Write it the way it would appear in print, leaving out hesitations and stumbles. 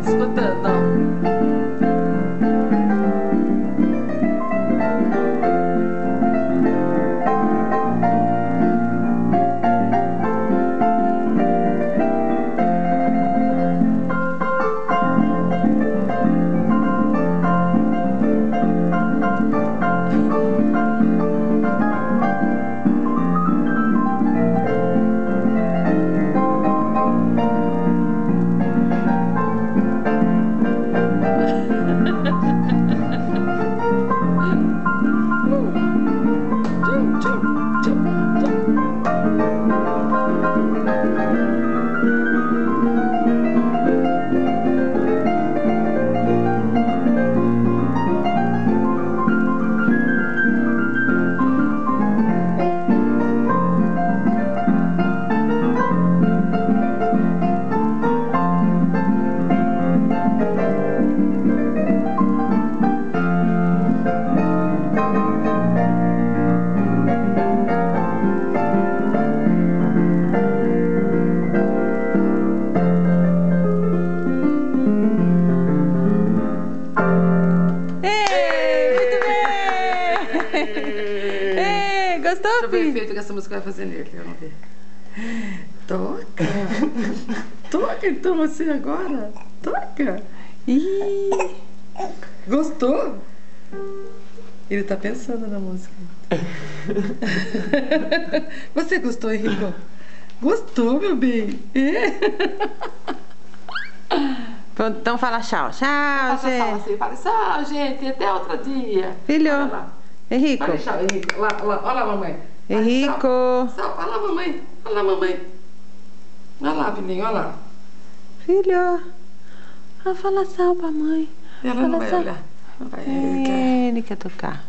Escutando, ó. Gostou, Deixa eu ver o filho? efeito que essa música vai fazer nele. Vamos ver. Toca. Toca então você agora. Toca. Ih. Gostou? Ele tá pensando na música. Você gostou, Henrico? Gostou, meu bem? Pronto, então fala tchau. Tchau, gente. Fala assim, fala tchau, gente. Até outro dia. Filho. Olha lá. Henrico. Olha tchau, Henrico. Olha lá, mamãe. Henrico. Tchau. Olha lá, mamãe. Olha lá, mamãe. Olha lá, filhinho, olha lá. Filho. Ah, fala tchau pra mãe. Ela não vai olhar. Ele quer tocar.